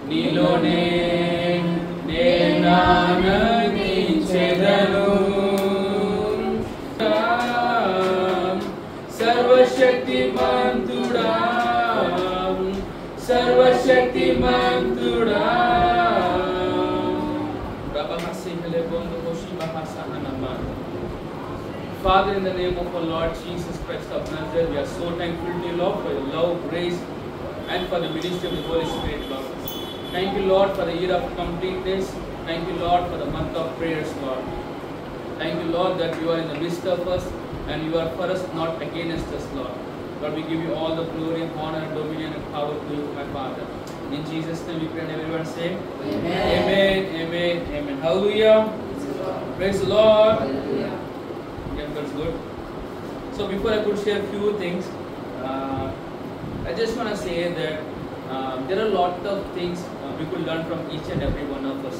నీలోనే నేనానందించెదను. సర్వశక్తిమంతుడా సర్వశక్తిమంతుడా. Father, in the name of our Lord Jesus Christ of Nazareth, we are so thankful to you, Lord, for your love, grace, and for the ministry of the Holy Spirit, Lord. Thank you, Lord, for the year of completeness. Thank you, Lord, for the month of prayers, Lord. Thank you, Lord, that you are in the midst of us and you are for us, not against us, Lord. Lord, we give you all the glory, honor, and dominion and power to you, my Father. In Jesus' name we pray and everyone say, Amen, Amen, Amen, Amen. Hallelujah. Praise the Lord. Hallelujah. Yeah, that's good. So before I could share a few things, I just want to say that there are a lot of things we could learn from each and every one of us.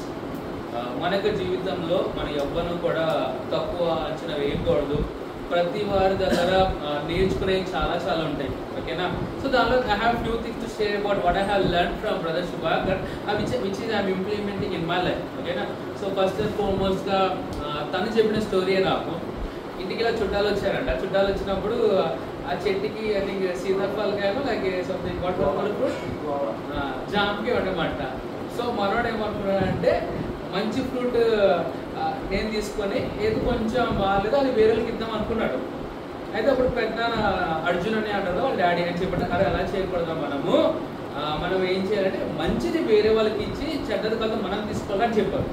మన యొక్క జీవితంలో మన ఎవ్వరూ కూడా తక్కువ అంచనా వేయకూడదు. ప్రతి వారి దగ్గర నేర్చుకునే చాలా ఉంటాయి. ఓకేనా? సో దానిలో I have few things to share about what I have learn from brother Shubhakar, which is I'm implementing in my life. ఓకేనా? సో ఫస్ట్ అండ్ ఫార్మోస్ట్గా తను చెప్పిన స్టోరీ నాకు. ఇంటికి ఇలా చుట్టాలు వచ్చారంట. చుట్టాలు వచ్చినప్పుడు ఆ చెట్టుకి ఐ థింక్ సీతాఫలకాయలు అలాగే సంథింగ్ వాట్ ఫ్రూట్ జామ్కి ఉండమాట. సో మనోడు ఏమనుకున్నాడంటే మంచి ఫ్రూట్ నేను తీసుకొని ఏది కొంచెం బాగాలేదో అది వేరేకి ఇద్దాం అనుకున్నాడు. అయితే అప్పుడు పెద్ద అర్జున్ అని అంటారు వాళ్ళ డాడీ అని చెప్పాడు, అరే అలా చేయకూడదు, మనం ఏం చేయాలంటే మంచిది వేరే వాళ్ళకి ఇచ్చి చెడ్డది కదా మనం తీసుకోవాలని చెప్పారు.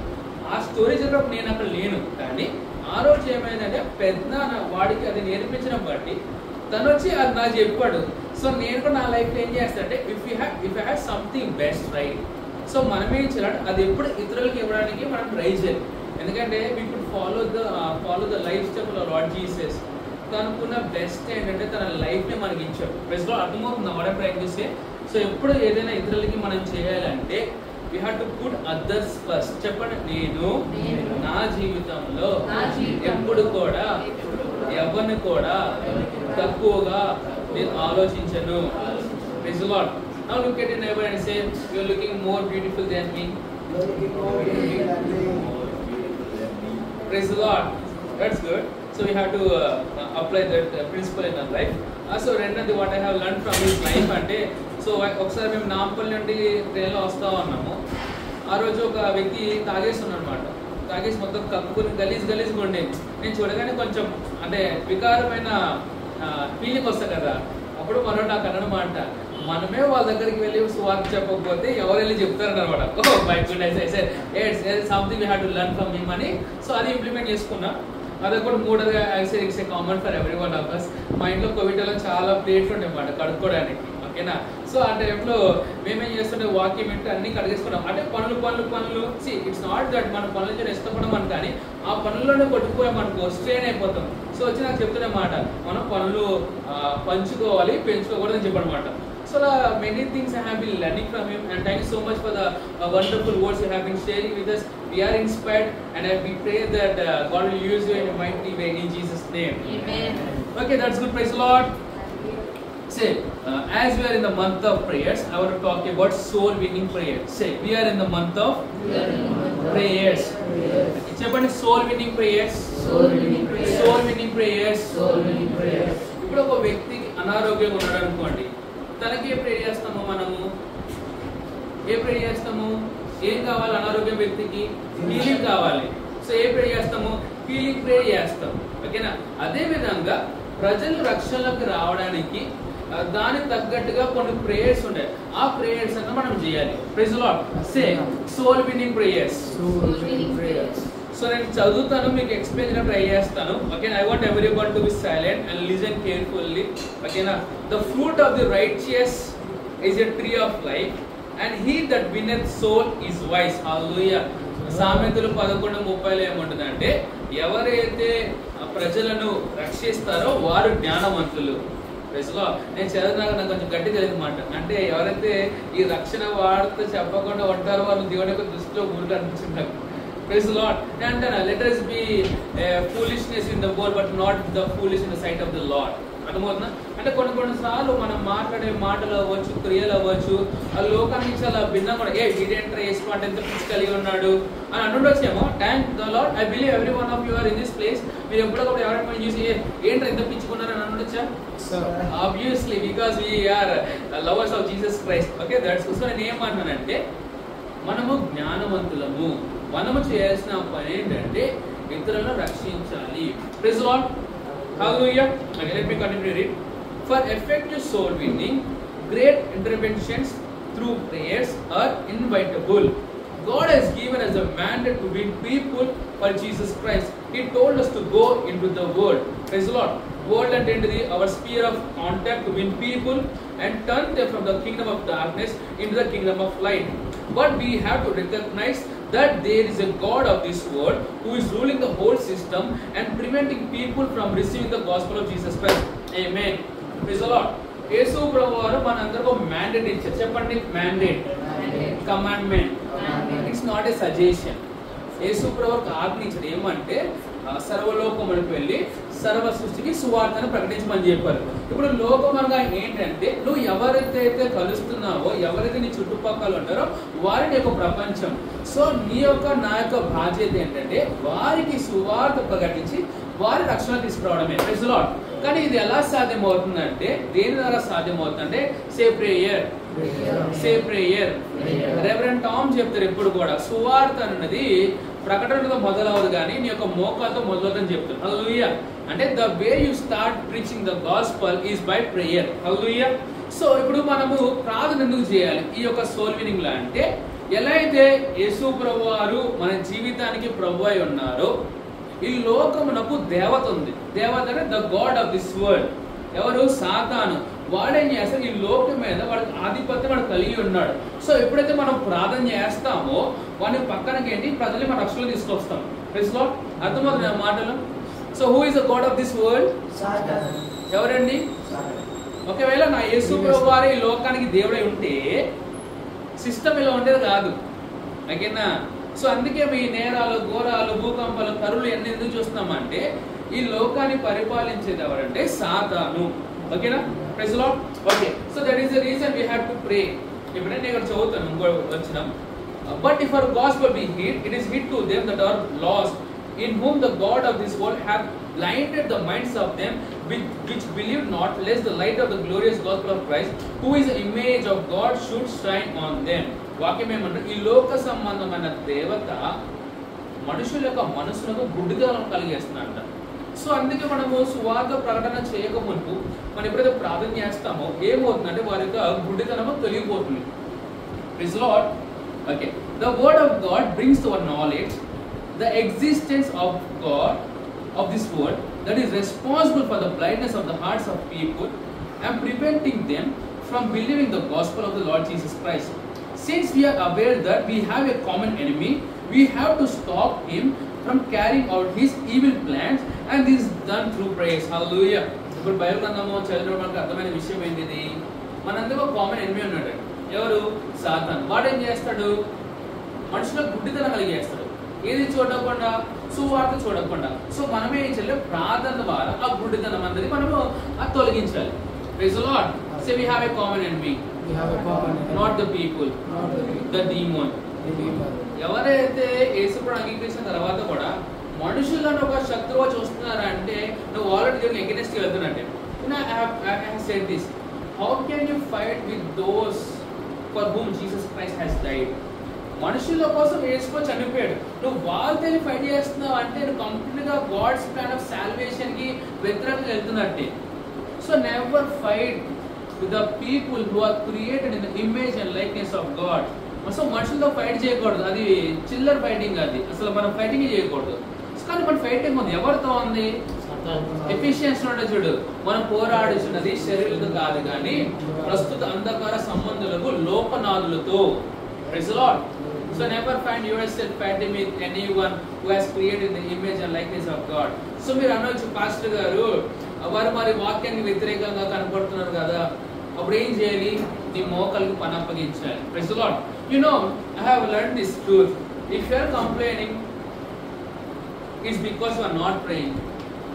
ఆ స్టోరీ చెప్పినప్పుడు నేను అక్కడ లేను, కానీ ఆ రోజు ఏమైందంటే పెద్ద వాడికి అది నేర్పించిన బట్టి తను వచ్చి అది నాకు చెప్పాడు. సో నేను కూడా నా లైఫ్లో ఏం చేస్తానంటే if you have something best right, so మనం ఏం చేయాలంటే అది ఎప్పుడు ఇతరులకు ఇవ్వడానికి మనం ట్రై చేయాలి. ఎందుకంటే we could follow the life style of lord Jesus. తనకున్న బెస్ట్ ఏంటంటే తన లైఫ్ని మనకి ఇచ్చాడు. బెస్ట్లో అర్థమవుతుంది what I'm trying to say. So ఎప్పుడు ఏదైనా ఇతరులకి మనం చేయాలంటే we have to put others first. చెప్పండి, నేను నా జీవితంలో ఎప్పుడు కూడా ఎవరిని కూడా తక్కువగా నేను ఆలోచించను. Praise the Lord. Now look at your neighbor and say, you are looking more beautiful than me. Praise the Lord. That's good. So we have to apply that principle in our life. So రెండోది what I have learned from his life అంటే, so ఒకసారి మేము నాంపల్లి నుండి ట్రైన్లో వస్తూ ఉన్నాము. ఆ రోజు ఒక వ్యక్తి తాగేస్తున్నాడు అనమాట. తాగేసి మొత్తం కక్కుని గలీజ్గా ఉండేది. నేను చూడగానే కొంచెం అంటే వికారమైన ఫీలింగ్ వస్తుంది కదా. అప్పుడు మనోడు నాకు అన్నమాట, మనమే వాళ్ళ దగ్గరికి వెళ్ళి సువార్త చెప్పకపోతే ఎవరు వెళ్ళి చెప్తారనమాట. Oh my goodness, something we have to learn from him అని. సో అది ఇంప్లిమెంట్ చేసుకున్నా. అది కూడా మూడోదిగా it's a common for every one of us. మా ఇంట్లో కోవిడ్లో చాలా ప్లేట్లు ఉంటాయి అన్నమాట కడుక్కోవడానికి. ఓకేనా? సో ఆ టైంలో మేమేం చేస్తుంటే వాక్యం ఏంటి అన్ని కడిగేసుకున్నాం. అంటే పనులు ఇట్స్ నాట్ దట్ మన పనులు చేయడం ఇష్టపడడం అని, కానీ ఆ పనుల్లోనే కొట్టుకుపోయామనుకో స్ట్రెయిన్ అయిపోతాం. సో వచ్చి నాకు చెప్తున్న మాట, మనం పనులు పంచుకోవాలి, పెంచుకోకూడదని చెప్పనమాట. So many things I have been learning from him, and thank you so much for the wonderful words you have been sharing with us. We are inspired, and we pray that God will use you in a mighty way in Jesus' name. Amen. Okay, that's good. Praise the Lord. Say, as we are in the month of prayers, I want to talk about soul winning prayers. Say, we are in the month of prayers. Chepandi, soul winning prayers. Soul winning prayers. Soul winning prayers. Soul winning prayers. ఇప్పుడు ఒక వ్యక్తికి అనారోగ్యంగా ఉన్నాడు అనుకోండి, తనకి ఏ ప్రే చేస్తాము? మనము ఏ ప్రే చేస్తాము? ఏం కావాలి అనారోగ్యం వ్యక్తికి? హీలింగ్ కావాలి. సో ఏ ప్రే చేస్తాము? హీలింగ్ ప్రే చేస్తాం. ఓకేనా? అదే విధంగా ప్రజలు రక్షణలోకి రావడానికి దానికి తగ్గట్టుగా కొన్ని ప్రేయర్స్ ఉంటాయి. ఆ ప్రేయర్స్ అన్న మనం చేయాలి. Praise the Lord. Say soul winning prayers. So నేను చదువుతాను, మీకు ఎక్స్ప్లెయిన్ చేయడం ట్రై చేస్తాను. ఓకేనా? I want everyone to be silent and listen carefully. ఓకేనా? The fruit of the righteous is a tree of life and he that winneth soul is wise. Hallelujah. సామెతలు 11:30 ఏముంటుందంటే, ఎవరైతే ప్రజలను రక్షిస్తారో వారు జ్ఞానవంతులు. నేను చదివినాక నాకు కొంచెం గట్టి తెలియదు మాట. అంటే ఎవరైతే ఈ రక్షణ వార్త చెప్పకుండా ఉంటారో వాళ్ళు దేవుని యొక్క దృష్టిలో ఊరుగా అనిపించింది నాకు. Praise the Lord. And let us be foolishness in the world, but not the foolish in the sight of the Lord. అర్థమవుతుందా? అంటే కొన్నిసార్లు మనం మాట్లాడే మాటలు అవ్వచ్చు, క్రియలు అవ్వచ్చు, ఆ లోకానికి చాలా భిన్నంగా కూడా వీడేంట్రా వేసుకో అంటే ఎంత పిచ్చి కలిగి ఉన్నాడు అని అంటుండొచ్చేమో. Thank the Lord, I believe every one of you are in this place. మీరు ఎప్పుడొకప్పుడు ఎవరైనా చూసి ఏంట్రా ఎంత పిచ్చుకున్నారు అని అనొచ్చా? Obviously, because we're lovers of Jesus Christ. Okay, that's so. నేను ఏమంటున్నానంటే మనము జ్ఞానవంతులము. మనము చేయాల్సిన పని ఏంటంటే ఇతరులను రక్షించాలి. Praise Lord. Hallelujah. Okay, let me continue to read. For effective soul winning, great interventions through prayers are inevitable. God has given us a mandate to win people for Jesus Christ. He told us to go into the world. Praise the Lord. World and into our sphere of contact to win people and turn them from the kingdom of darkness into the kingdom of light. But we have to recognize that there is a God of this world who is ruling the whole system and preventing people from receiving the gospel of Jesus Christ. Amen. Praise the Lord. యేసు ప్రభువారు మనందరికీ ఒక mandate ఇచ్చారు. చెప్పండి, mandate, commandment. It's not a suggestion. యేసు ప్రభువుకు ఆజ్ఞ ఇచ్చాడు. ఏమంటే సర్వలోకములకు వెళ్ళి సర్వ సృష్టికి సువార్తను ప్రకటించమని చెప్పారు. ఇప్పుడు లోకం అనగా ఏంటంటే నువ్వు ఎవరైతే కలుస్తున్నావో, ఎవరైతే నీ చుట్టుపక్కల ఉంటారో వారి యొక్క ప్రపంచం. సో నీ యొక్క నా యొక్క బాధ్యత ఏంటంటే వారికి సువార్త ప్రకటించి వారి రక్షణ తీసుకురావడమే. Praise the Lord. కానీ ఇది ఎలా సాధ్యమవుతుందంటే, దేని ద్వారా సాధ్యమవుతుందంటే సే ప్రేయర్. రెవరెండ్ టామ్ చెప్తారు ఎప్పుడు కూడా సువార్త అన్నది ప్రకటనతో మొదలవదు కానీ నీ యొక్క మోకాలతో మొదలవుతుందని చెప్తారు. హల్లెలూయా. అంటే the way you start preaching the gospel is by prayer. Hallelujah. So ఇప్పుడు మనము ప్రార్థన ఎందుకు చేయాలి ఈ యొక్క సోల్ వినింగ్ లో అంటే, ఎలా అయితే యేసు ప్రభువారు మన జీవితానికి ప్రభు అయి ఉన్నారో ఈ లోకమునకు దేవత ఉంది. దేవత అంటే the God of this world. ఎవరు? సాతాను. వాడేం చేస్తాడు? ఈ లోకం మీద వాడికి ఆధిపత్యం వాడు కలిగి ఉన్నాడు. సో ఎప్పుడైతే మనం ప్రార్థన చేస్తామో వాడిని పక్కనకి ఏంటి ప్రజల్ని మన రక్షణలో తీసుకొస్తాం. Praise Lord. అర్థమవుతుంది ఆ మాటలు. So who is the God of this world? ఎవరండి? ఒకవేళ నా యేసు ప్రభువారు ఈ లోకానికి దేవుడై ఉంటే సిస్టమ్ ఇలా ఉండేది కాదు. ఓకేనా? సో అందుకే మీ నేరాలు, ఘోరాలు, భూకంపాలు, కరువులు ఎన్ని ఎందుకు చూస్తున్నామంటే ఈ లోకాన్ని పరిపాలించేది ఎవరంటే సాతాను. ఓకేనా? Praise the Lord. Okay, so that is the reason we have to pray. ఎప్పుడైనా ఇక్కడ చదువుతాను ఇంకో వచ్చిన, but if our gospel be hid, it is hid to them that are lost, in whom the God of this world hath blinded the minds of them which believe not, lest the light of the glorious gospel of Christ, who is the image of God, should shine on them. వాక్యం ఏమంటారు? ఈ లోక సంబంధమైన దేవత మనుషుల యొక్క మనసులకు గుడ్డితనం కలిగేస్తున్నట్ట. So అందుకే మనము సువార్త ప్రకటన చేయకముందు మనం ఎప్పుడైతే ప్రార్థన చేస్తామో ఏమవుతుందంటే వారి యొక్క గుడ్డితనము తొలగిపోతుంది. Praise the Lord. Okay, the word of God brings to our knowledge the existence of God of this world that is responsible for the blindness of the hearts of people and preventing them from believing the gospel of the Lord Jesus Christ. Since we are aware that we have a common enemy, we have to stop him from carrying out his evil plans, and this is done through prayers. Hallelujah. ఇప్పుడు Bible గ్రంథము చదివిన మనకు అర్థమైన విషయం ఏంటిది? మనందరూ ఒక common enemy ఉన్నాడు. ఎవరు? సాతాను. వాడు ఏం చేస్తాడు? మనుషులకు గుడ్డితనం కలిగేస్తాడు. ఏది చూడకుండా? సువార్త చూడకుండా. సో మనమే ఏం చేయాలి? ప్రార్థన ద్వారా ఆ గుడ్డితనం అనేది మనము తొలగించాలి. Praise the Lord. Say we have a common enemy, not the people, the demon. ఎవరైతే యేసుప్రభువుని అంగీకరించిన తర్వాత కూడా మనుషులను ఒక శత్రువుగా చూస్తున్నారా అంటే నువ్వు ఆల్రెడీ దేవుని అగైనెస్ట్ కి వెళ్తున్నట్టే. I have said this. How can you fight with those for whom Jesus Christ has died? మనుషుల కోసం యేసు చనిపోయాడు. నువ్వు వాళ్ళతో ఫైట్ చేస్తున్నావు అంటే నువ్వు కంప్లీట్ గా గాడ్స్ ప్లాన్ ఆఫ్ సాల్వేషన్ కి వ్యతిరేకంగా వెళ్తున్నట్టే. So never fight with the people who are created in the image and likeness of God. So మనుషులతో ఫైట్ చేయకూడదు. అది చిల్లర్ ఫైటింగ్. అది అసలు మనం ఫైటింగ్ చేయకూడదు. కానీ మన ఫైటింగ్ ఉంది. ఎవరితో ఉంది? ఎఫిషియన్స్ ఉంటే చూడు, మనం పోరాడుచున్నది శరీరులతో కాదు కానీ ప్రస్తుత అంధకార సంబంధులకు లోకనాథులతో. Praise the Lord. So never find yourself fighting with anyone who has created the image and likeness of God. So మీరు అనొచ్చు, పాస్టర్ గారు వారు మరి వాక్యానికి వ్యతిరేకంగా కనపడుతున్నారు కదా, అప్పుడు ఏం చేయాలి? నీ మోకాలకు పని అప్పగించాలి. Praise the Lord. You know, I have learned this truth. If you are complaining, it's because you are not praying.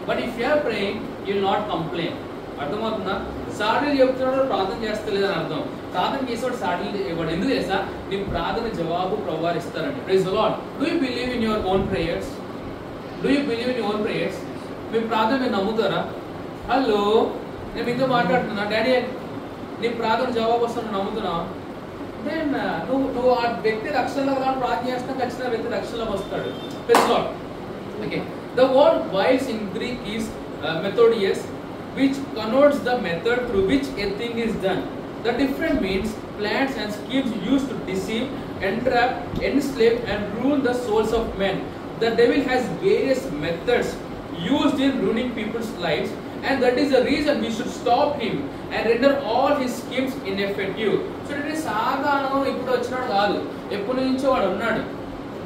But if you are praying, you will not complain. అర్థమవుతుందా? సాటిల్ చెప్తున్నాడు ప్రార్థన చేస్తలేదు అని అర్థం. ప్రార్థన చేసేవాడు సాటిల్ ఇవ్వడు. ఎందుకు చేస్తా? నీ ప్రార్థన జవాబు ప్రభువారు ఇస్తారండి. Praise the Lord. Do you believe in your own prayers? Do you believe in your own prayers? మీ ప్రార్థన మీరు నమ్ముతారా? హలో, నేను మీతో మాట్లాడుతున్నా. డాడీ, నీ ప్రార్థన జవాబు వస్తాను నమ్ముతున్నా? దెన్ నువ్వు ఆ వ్యక్తి రక్షణలో కానీ ప్రార్థన చేస్తున్నా ఖచ్చితంగా వ్యక్తి రక్షణలోకి వస్తాడు. Praise the Lord. Okay, the word wiles in Greek is మెథోడియస్, which connotes the method through which a thing is done. The different means, plans and schemes used to deceive, entrap, enslave and ruin the souls of men. The devil has various methods used in ruining people's lives, and that is the reason we should stop him and render all his schemes ineffective. So it is సాధారణం ఇప్పుడు వచ్చినాడు కాదు, ఎప్పటి నుంచో వాడు ఉన్నాడు.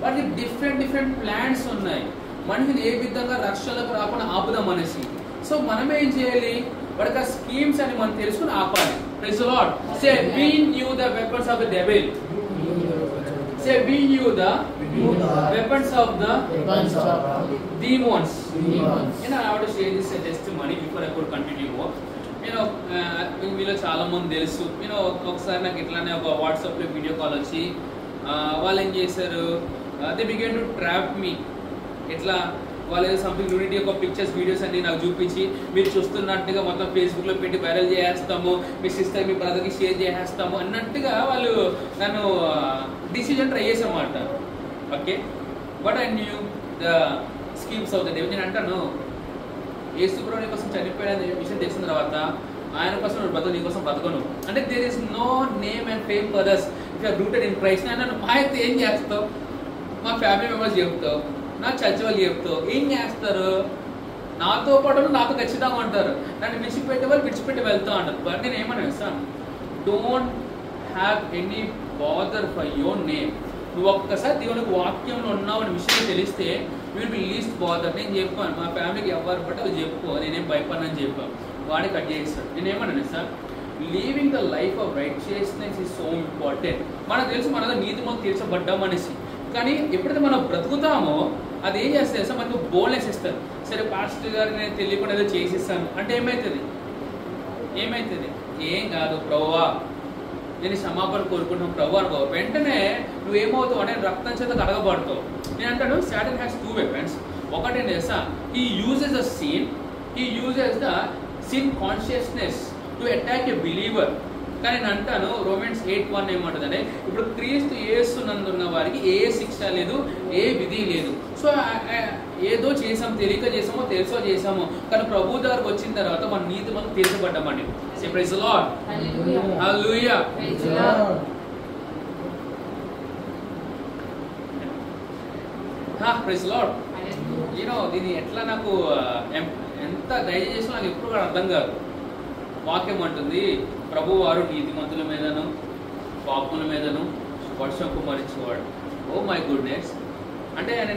వాటికి different plans ఉన్నాయి మనిషిని ఏ విధంగా రక్షణలకు రాకుండా ఆపుదాం అనేసి. సో మనం ఏం చేయాలి? వాడికి ఆ స్కీమ్స్ అని మనం తెలుసుకుని ఆపాలి. Praise the Lord. Say we knew the weapons of the devil. Say we knew the weapons of the demons. You know, I want to share this testimony before I could continue more. You know, మీలో చాలా మంది తెలుసు. You know, ఒకసారి నాకు ఇట్లానే ఒక WhatsApp లో video call వచ్చి వాళ్ళు ఏం చేశారు, they began to trap me. ఇట్లా వాళ్ళు ఏదో సంథింగ్ యూనిటీ యొక్క పిక్చర్స్ వీడియోస్ అన్ని నాకు చూపించి మీరు చూస్తున్నట్టుగా మొత్తం ఫేస్బుక్లో పెట్టి వైరల్ చేసేస్తాము, మీ సిస్టర్ మీ బ్రదర్కి షేర్ చేసేస్తాము అన్నట్టుగా వాళ్ళు నన్ను డిసిజన్ ట్రై చేసామాట. Okay, but I knew the schemes of the devil. నేను అంటాను, యేసుప్రభువు కోసం చనిపోయాడనే విషయం తెలిసిన తర్వాత ఆయన కోసం బ్రతుకు, నీ కోసం బతకను అంటే there is no name and fame for us if you are rooted in Christ. నేను మా అయితే ఏం చేస్తావు? మా ఫ్యామిలీ మెంబర్స్ చెప్తావు, నా చర్చ్ వాళ్ళు చెప్తావు, ఏం చేస్తారు? నాతో పాటు నాతో ఖచ్చితంగా ఉంటారు. నన్ను విడిచిపెట్టే వాళ్ళు విడిచిపెట్టి వెళ్తా అంటారు. బట్ నేను ఏమన్నా sir, don't have any bother for your name. నువ్వు ఒక్కసారి దేవునికి వాక్యంలో ఉన్నావు అనే విషయం తెలిస్తే విల్ బి లీస్ట్ బాదర్. నేను చెప్పాను మా ఫ్యామిలీకి ఎవరు బట్టి అది చెప్పు, నేనేం భయపడనని చెప్పాను. వాడిని కట్ చేస్తాడు. నేనేమన్నాను sir, living the life of righteousness is so important. మనకు తెలుసు మన నీతి మనం తీర్చబడ్డాం అనేసి. కానీ ఎప్పుడైతే మనం బ్రతుకుతామో అది ఏం చేస్తుంది సార్, మనకు బోల్నెస్ ఇస్తారు. సరే పాస్టర్ గారు నేను తెలియకుండా ఏదో చేసిస్తాను అంటే ఏమవుతుంది? ఏం కాదు ప్రభువా నేను క్షమాపణ కోరుకుంటున్నాను ప్రభు అనుకో. వెంటనే నువ్వేమవుతావు అంటే రక్తం చేత కడగబడతావు. నేను అంటాను సాటన్ హ్యాస్ టూ వెపన్స్. ఒకటి తెలుసా, he uses the sin consciousness to attack a believer. కానీ నేను అంటాను రోమన్స్ 8:1 ఏమంటుందంటే, ఇప్పుడు క్రీస్తు యేసునందున్న వారికి ఏ శిక్ష లేదు, ఏ విధి లేదు. సో ఏదో చేసాము, తెలియక చేసామో తెలుసో చేసామో, కానీ ప్రభు దగ్గరకు వచ్చిన తర్వాత మన నీతి మనం తీర్చబడ్డామండి. Say praise the Lord. Hallelujah. Praise the Lord. You know దీన్ని ఎట్లా నాకు ఎంత దయచేసి చేసినా నాకు ఎప్పుడు కూడా అర్థం కాదు. వాక్యం అంటుంది ప్రభు వారు నీతిమంతుల మీదను పాపుల మీదను వర్షం కుమరించేవాడు. Oh my goodness. అంటే ఆయన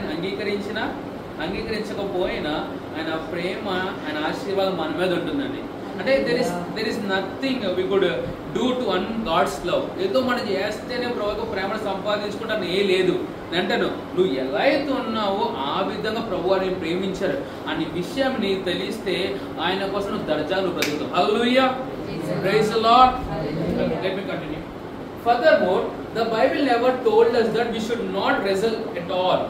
అంగీకరించకపోయినా ఆయన ప్రేమ, ఆయన ఆశీర్వాదం మన మీద ఉంటుందండి. అంటే there is nothing we could do to earn God's love. ఏదో మనం చేస్తేనే ప్రభుత్వ ప్రేమను సంపాదించుకుంటాను ఏ లేదు. అంటాను నువ్వు ఎలా అయితే ఉన్నావో ఆ విధంగా ప్రభు వారిని ప్రేమించారు అనే విషయం నీకు తెలిస్తే ఆయన కోసం నువ్వు దర్జాలు బ్రతుకుతావు. Hallelujah. Praise the Lord. Let me continue. Furthermore, the Bible never told us that we should not wrestle at all,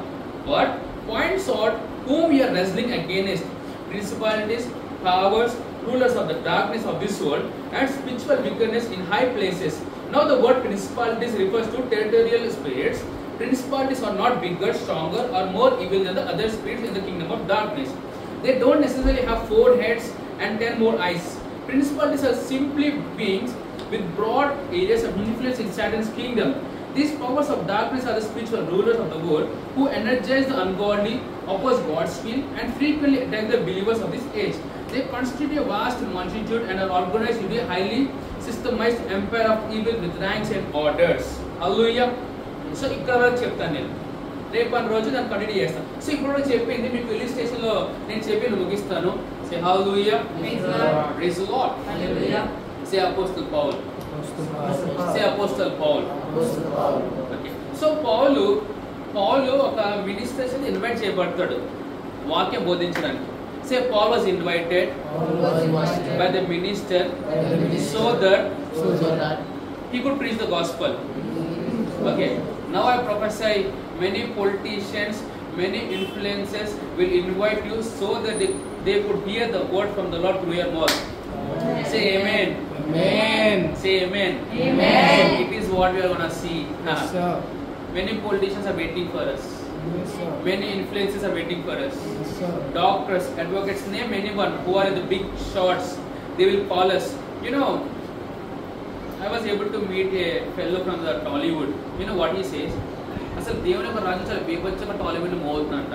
but points out whom we are wrestling against: principalities, powers, rulers of the darkness of this world, and spiritual wickedness in high places. Now the word principalities refers to territorial spirits. Principalities are not bigger, stronger, or more evil than the other spirits in the kingdom of darkness. They don't necessarily have 4 heads and 10 more eyes. Principalities are simply beings with broad areas of influence in Satan's kingdom. These powers of darkness are the spiritual rulers of the world who energize the ungodly, oppose God's will, and frequently attack the believers of this age. They constitute a vast multitude and are organized into a highly systemized empire of evil with ranks and orders. Hallelujah. So ఇక్కడ వరకు చెప్తాను నేను, రేపటి రోజు దాన్ని continue చేస్తాను. So ఇప్పుడు చెప్పింది మీకు ఇలిస్ట్రేషన్లో నేను చెప్పి ముగిస్తాను. Say hallelujah. Praise the Lord. Hallelujah. Say apostle Paul. Say apostle Paul. Okay. So Paul ఒక మినిస్ట్రేషన్ ఇన్వైట్ చేయబడతాడు వాక్యం బోధించడానికి. Say Paul was invited by the minister so that he could preach the gospel. Okay. Now I prophesy many politicians, many influencers will invite you so that they could hear the word from the Lord through your mouth. Say amen. Amen. Say amen. Amen. It is what we are going to see. Yes, sir. Many politicians are waiting for us. Yes, sir. Many influencers are waiting for us. Yes, sir. Doctors, advocates, name anyone who are in the big shots. They will call us. You know, I was able to meet a fellow from the Tollywood. You know what he says? అసలు దేవుని యొక్క రాజ్యం చాలా బీభత్సంగా టాలీవుడ్ మోగుతుందంట.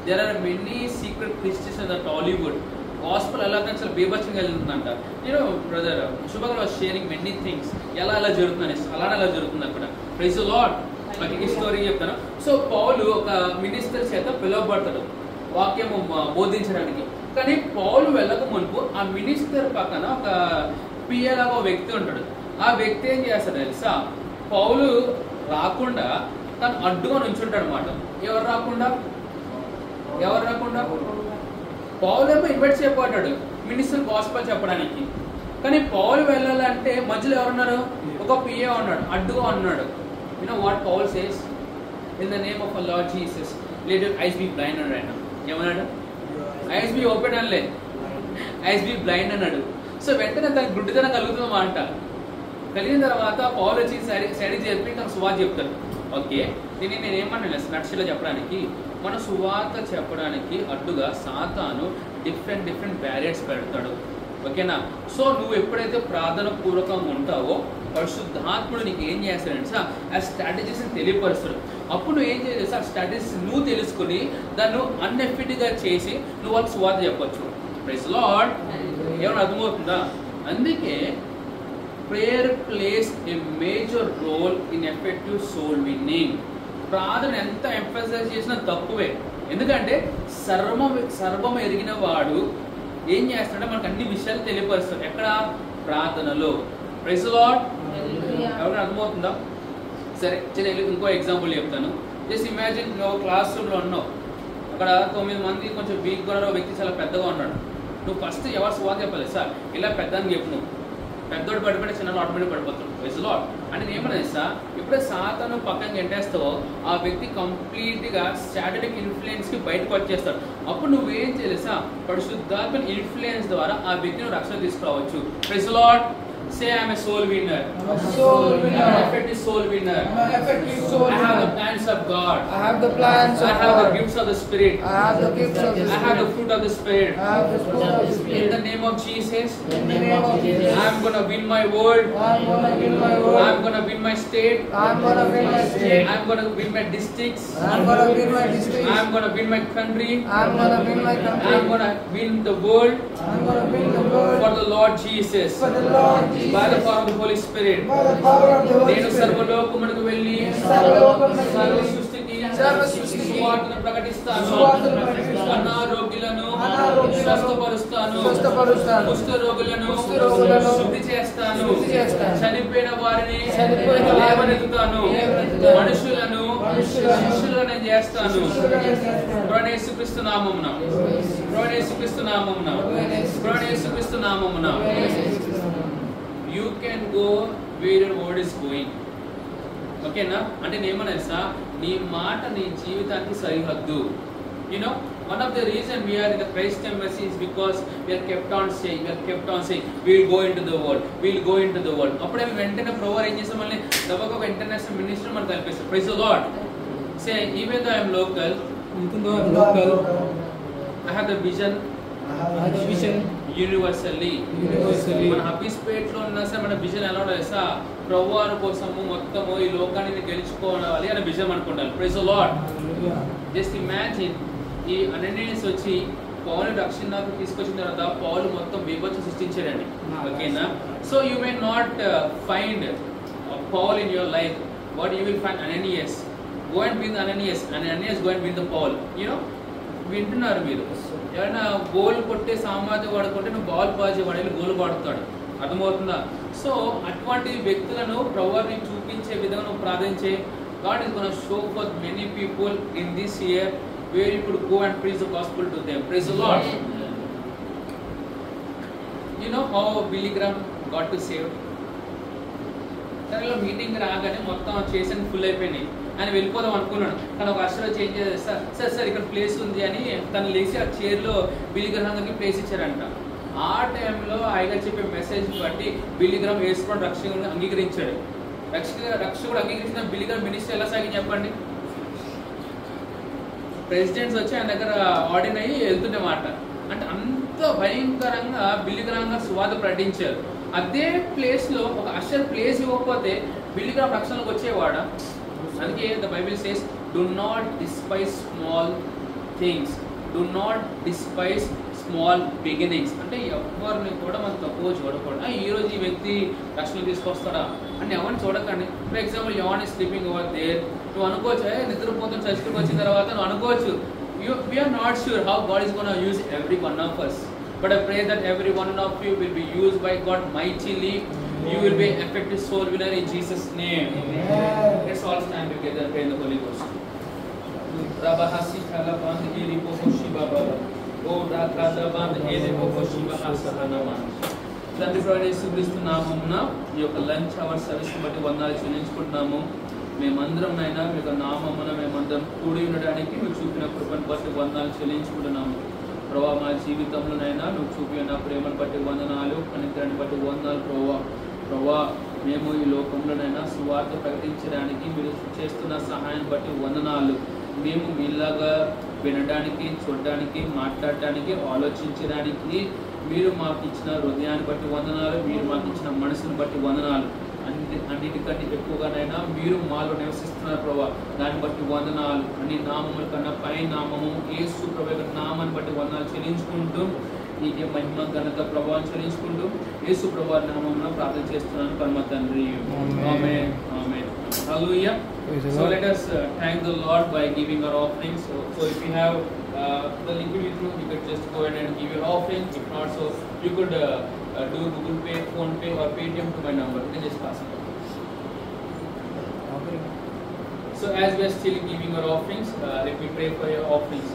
There are many secret Christians in the Tollywood. Gospel అలాగే చాలా బీభత్సంగా వెళ్తుందంట. యూనో బ్రదర్ శుభగా వాస్ షేరింగ్ మెనీ థింగ్స్. ఎలా జరుగుతుందని అలా జరుగుతుంది అక్కడ. Praise the Lord. నాకు ఈ స్టోరీ చెప్తాను. సో పౌలు ఒక మినిస్టర్ చేత పిలువబడతాడు వాక్యము బోధించడానికి. కానీ పౌలు వెళ్ళక మునుపు ఆ మినిస్టర్ పక్కన ఒక పిఏ లాగా ఒక వ్యక్తి ఉంటాడు. ఆ వ్యక్తి ఏం చేస్తాడు తెలుసా? పౌలు రాకుండా తను అడ్డుగా నుంచుంటాడు అనమాట. ఎవరు రాకుండా పౌలు ఏమో ఇన్వైట్ చేయబడ్డాడు మినిస్టర్ గాస్పెల్ చెప్పడానికి. కానీ పౌలు వెళ్ళాలంటే మధ్యలో ఎవరున్నారు? ఒక పిఏ ఉన్నాడు, అడ్డుగా ఉన్నాడు. You know what Paul says? In the name of our Lord Jesus, let your eyes be blind అన్నాడు. ఏమన్నాడు? ఐస్ బి ఓపెన్ అనలే, ఐస్ బి బ్లైండ్ అన్నాడు. సో వెంటనే తనకు గుడ్డితనం కలుగుతుందన్నమాట. కలిగిన తర్వాత పౌలు వచ్చి సైడ్ చెప్పి తన సువార్త చెప్తాడు. ఓకే, నేను ఏమన్నా నక్షలో చెప్పడానికి, మన సువార్త చెప్పడానికి అడ్డుగా సాతాను డిఫరెంట్ బ్యారియర్స్ పెడతాడు. ఓకేనా? సో నువ్వు ఎప్పుడైతే ప్రార్థన పూర్వకంగా ఉంటావో పరిశుద్ధాత్ముడు నీకు ఏం చేస్తాడంటే ఆ స్ట్రాటజీస్ని తెలియపరుస్తాడు. అప్పుడు నువ్వు ఏం చేయాలి? ఆ స్ట్రాటజీస్ నువ్వు తెలుసుకుని దాన్ని అన్ఎఫెక్టివ్గా చేసి నువ్వు వాళ్ళకి సువార్త చెప్పొచ్చు. Praise Lord. ఏమైనా అర్థమవుతుందా? అందుకే prayer plays a major role in effective soul winning. ప్రార్థన ఎంత ఎంఫసైజ్ చేసినా తక్కువే. ఎందుకంటే సర్వం ఎరిగిన వాడు ఏం చేస్తాడంటే మనకు అన్ని విషయాలు తెలియపరుస్తాడు. ఎక్కడ? ప్రార్థనలో. Praise the Lord. ఎవరైనా అర్థమవుతుందా? సరే, ఇంకో ఎగ్జాంపుల్ చెప్తాను. జస్ట్ ఇమాజిన్ నువ్వు క్లాస్ రూమ్లో ఉన్నావు. అక్కడ 9 మంది కొంచెం వీక్గా ఉన్న వ్యక్తి చాలా పెద్దగా ఉన్నాడు. నువ్వు ఫస్ట్ ఎవరు సువార్త చెప్పాలి? సార్ ఇలా పెద్దని చెప్పు. నువ్వు పెద్దోడు పడిపోతే చిన్న ఆటోమేటిక్ పడిపోతాడు. Praise the Lord. అంటే నేను ఏమన్నా సార్, ఎప్పుడైతే సాతాను పక్కన గెంటేస్తావో ఆ వ్యక్తి కంప్లీట్గా శాటనిక్ ఇన్ఫ్లుయెన్స్కి బయటకు వచ్చేస్తాడు. అప్పుడు నువ్వేం చేయాలి? పరిశుద్ధాత్మ ఇన్ఫ్లుయెన్స్ ద్వారా ఆ వ్యక్తిని రక్షణ తీసుకురావచ్చు. Praise the Lord. Say I am a soul winner. I'm a soul winner. I'm an effective soul winner. I'm an effective soul winner. I have the plans of God. I have the plans of God. I have the gifts of the Spirit. I have the gifts of the Spirit. I have the fruit of the Spirit. I have the fruit of the Spirit. In the name of Jesus. In the name of Jesus. I'm gonna win my world. I'm gonna win my world. I'm gonna win my state. I'm gonna win my state. I'm gonna win my districts. I'm gonna win my district. I'm gonna win my country. I'm gonna win my country. I'm gonna win the world. I'm gonna win the world For the Lord Jesus. for the Lord Jesus. By the power of the Holy Spirit. By the power of the Holy నేను Spirit. సర్వలోకమునకు వెళ్ళి సర్వలోకమునకు సర్వ వెళ్ళి సృష్టికి సర్వ సృష్టికి సువార్తను ప్రకటిస్తాను. సువార్తను ప్రకటిస్తాను. అనారోగ్యులను అనారోగ్యులను స్వస్థపరుస్తాను. స్వస్థపరుస్తాను. కుష్ఠరోగులను కుష్ఠరోగులను శుద్ధి చేస్తాను. శుద్ధి చేస్తాను. చనిపోయిన వారిని చనిపోయిన వారిని లేవనెత్తుతాను. లేవనెత్తుతాను. మనుషులను మనుషులను శిష్యులుగా నేను చేస్తాను. శిష్యులుగా చేస్తాను. ప్రభువైన యేసుక్రీస్తు నామమున. ప్రభువైన యేసుక్రీస్తు నామమున. ప్రభువైన యేసుక్రీస్తు నామమున. You can go where your word is going. ఓకేనా? అంటే నేమన్నా తెలుసా, నీ మాట నీ జీవితానికి సరిహద్దు. You know one of the reason we are in the Christ embassy is because we are kept on saying we will go into the world, we will go into the world. అప్పుడే వెంటనే ప్రవర్ ఏం చేస్తాం, మళ్ళీ దబ్బగా ఒక ఇంటర్నేషనల్ మినిస్టర్ మనకు కల్పిస్తాం. Praise the Lord. Say even though I am local, I have the vision universally. మన హబీస్పేట్లో ఉన్నా సరే మన విజన్ ఎలా ఉండాలి సార్? ప్రభువారి కోసము మొత్తము ఈ లోకాన్ని గెలుచుకోవాలి అనే విజన్ అనుకుంటారు. Praise the Lord. Just imagine, ఈ అననీయస్ వచ్చి పౌలు రక్షణకు తీసుకొచ్చిన తర్వాత పౌలు మొత్తం బీభత్సం సృష్టించాడండి. ఓకేనా? So you may not find Paul in your life, what you will find Ananias. Go and win Ananias, and Ananias go and win the Paul. You know, వింటున్నారు మీరు? ఎవరైనా గోల్ కొట్టే సామర్థ్యం వాడుకుంటే నువ్వు బాల్ పాస్ వాడు గోల్ పడుతాడు. అర్థమవుతుందా? So అటువంటి వ్యక్తులను ప్రభువుని చూపించే విధంగా నువ్వు ప్రార్థించే. God is going to show forth many people in this year where you could go and preach the gospel to them. Praise the Lord. You know how Billy Graham got to saved? సరే ఇలా meeting రాగానే మొత్తం చేసిన full అయిపోయినాయి. ఆయన వెళ్ళిపోదాం అనుకున్నాడు, కానీ ఒక అసలు చేంజ్ చేస్తారు. సార్ ఇక్కడ ప్లేస్ ఉంది అని తను లేచి ఆ చైర్లో బిల్లీ గ్రహాం గారికి ప్లేస్ ఇచ్చారంట. ఆ టైంలో ఆయన చెప్పే మెసేజ్ బట్టి బిల్లీ గ్రహాం వేసుకొని రక్షకుడు అంగీకరించాడు. రక్షకుడు అంగీకరించిన బిల్లీ గ్రహాం మినిస్టర్ ఎలా సాగి చెప్పండి? ప్రెసిడెంట్స్ వచ్చి ఆయన దగ్గర ఆర్డిన్ అయ్యి వెళ్తుండేమాట. అంటే అంత భయంకరంగా బిల్లీ గ్రహాం గారు సువార్త ప్రకటించారు. అదే ప్లేస్లో ఒక అసలు ప్లేస్ ఇవ్వకపోతే బిల్లీ గ్రహాం రక్షణకు వచ్చేవాడా? అందుకే the Bible says do not despise small things, do not despise small beginnings. అంటే ఎవరిని కూడా మనం తక్కువ చూడకూడదు. ఈరోజు ఈ వ్యక్తి రక్షణ తీసుకొస్తాడా అని ఎవరిని చూడకండి. For example John is sleeping over there, నువ్వు అనుకోవచ్చు నిద్రపోతాం చర్చికి వచ్చిన తర్వాత నువ్వు అనుకోవచ్చు. We're not sure how God is gonna use every one of us, but I pray that every one of you will be used by God mightily. You will be effective soul winner in Jesus' name. Let's all stand together and pray in the Holy Ghost. Rabahasi kalaband hiri bokoshiba baba. O rakadaband hiri bokoshiba hasanama. తండ్రి ప్రభువైన యేసుక్రీస్తు నామమున ఈ యొక్క lunch our service బట్టి వందనాలు చెల్లించుకుంటున్నాము. మేమందరం అయినా మీ యొక్క నామమున మేమందరం కూడి ఉండడానికి మీరు చూపిన కృపను బట్టి వందనాలు చెల్లించుకుంటున్నాము. ప్రభావ మా జీవితంలోనైనా నువ్వు చూపిన ప్రేమను బట్టి వందనాలు, కనికరాన్ని బట్టి వందనాలు ప్రభా. మేము ఈ లోకంలోనైనా సువార్త ప్రకటించడానికి మీరు చేస్తున్న సహాయం బట్టి వందనాలు. మేము మీలాగా వినడానికి, చూడడానికి, మాట్లాడటానికి, ఆలోచించడానికి మీరు మాకు ఇచ్చిన హృదయాన్ని బట్టి వందనాలు, మీరు మాకు ఇచ్చిన మనసును బట్టి వందనాలు. అన్నిటికంటే ఎక్కువగానైనా మీరు మాలో నివసిస్తున్నారు ప్రభా, దాన్ని బట్టి వందనాలు. అన్ని నామముల కన్నా పై నామము యేసు ప్రభు యొక్క నామాన్ని బట్టి వందనాలు చెల్లించుకుంటూ నీకే మహిమ ఘనత ప్రభావం చెల్లించుకుంటూ యేసు ప్రభు నామమున ప్రార్థన చేస్తున్నాను పరమ తండ్రి. ఆమేన్ ఆమేన్. హల్లెలూయా. So let us thank the Lord by giving our offerings. So if you have the link with you, you could just go ahead and give your offering. If not, so you could do Google Pay, Phone Pay or Paytm to my number. You can just pass it. So as we are still giving our offerings, let me pray for your offerings.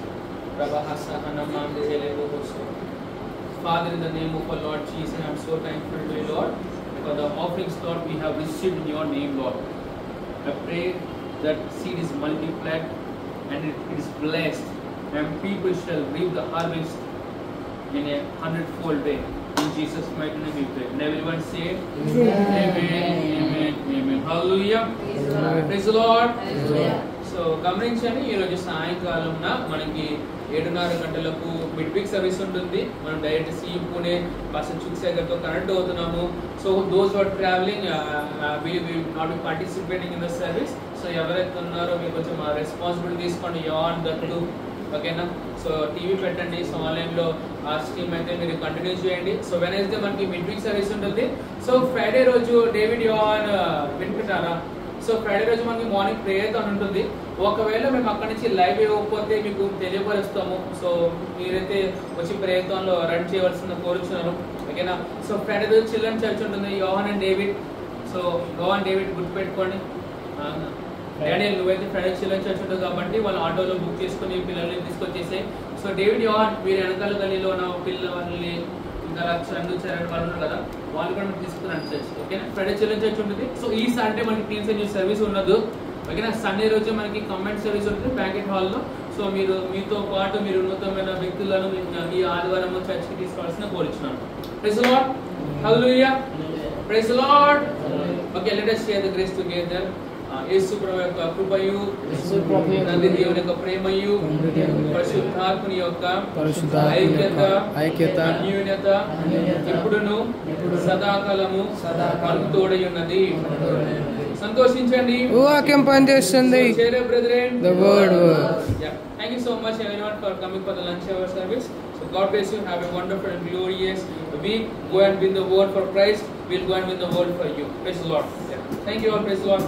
Father, in the name of our Lord Jesus, I am so thankful to you, Lord, for the offerings, Lord, we have received in your name, Lord. I pray that seed is multiplied and it is blessed, and people shall reap the harvest in a 100-fold way. In Jesus' mighty name we pray. And everyone say, Amen, Amen, Amen. Hallelujah. Praise the Lord. So గమనించండి, ఈరోజు సాయంకాలంన మనకి 7:30 గంటలకు mid week service ఉంటుంది. మనం direct సీ Pune bus చుక్సాగర్తో connect అవుతున్నాము. So those are traveling will not be participating in the service. So ఎవరైతే ఉన్నారో మీరు కొంచెం రెస్పాన్సిబిలిటీ తీసుకోండి ఆన్ దట్టు, ఓకేనా? సో టీవీ పెట్టండి. సో ఆన్లైన్లో ఆ స్ట్రీమ్ అయితే మీరు కంటిన్యూ చేయండి. సో వెనస్డే మనకి మిడ్ వీక్ సర్వీస్ ఉంటుంది. సో ఫ్రైడే రోజు డేవిడ్ యోహాన్ వినిపించారా? సో ఫ్రైడే రోజు మనకి మార్నింగ్ ప్రేయర్ అని ఉంటుంది. ఒకవేళ మేము అక్కడి నుంచి లైవ్ ఇవ్వకపోతే మీకు తెలియపరుస్తాము. సో మీరైతే వచ్చి ప్రేయర్లో రన్ చేయవలసిన కోరుచున్నారు, ఓకేనా? సో ఫ్రైడే రోజు చిల్డ్రన్ చర్చ్ ఉంటుంది, Yohan and David. So Yohan David గుర్తుపెట్టుకోండి. డానియల్ నువ్వైతే ఫ్రైడే చిల్డ్రన్ చర్చ్ ఉంటుంది కాబట్టి వాళ్ళు ఆటోలో బుక్ చేసుకుని పిల్లల్ని తీసుకొచ్చేసాయి. సో డేవిడ్ యోహాన్ మీరు వెనకాల గల్లీలో ఉన్న పిల్లల్ని ఇంకా చందు చరణ్ వాళ్ళు ఉన్నారు కదా, వాళ్ళు కూడా మనం తీసుకున్నాను చర్చ్, ఓకేనా? ఫ్రైడే చిల్డ్రన్ చర్చ్ ఉంటుంది. సో ఈ సండే మనకి టీమ్స్ అండ్ న్యూస్ సర్వీస్ ఉండదు, ఓకేనా? సండే రోజు మనకి కమెంట్ సర్వీస్ ఉంటుంది బ్యాంకెట్ హాల్లో. సో మీరు మీతో పాటు మీరు ఉన్నతమైన వ్యక్తులను ఈ ఆదివారం చర్చ్కి తీసుకోవాల్సిన కోరుచున్నాను. Praise the Lord. Hallelujah. Praise the Lord. Okay, let us share the grace together. యేసు ప్రభువు యొక్క కృపయు, తండ్రి దేవుని యొక్క ప్రేమయు, పరిశుద్ధాత్మని యొక్క ఐక్యత అన్యోన్యత ఇప్పుడును సదాకాలము మనకు తోడై ఉన్నది. సంతోషించండి, వాక్యం పనిచేస్తుంది. Thank you so much everyone for coming for the lunch hour service. So God bless you. Have a wonderful and glorious week. Go and win the world for Christ. We'll go and win the world for you. Praise the Lord. Thank you all. Praise the Lord.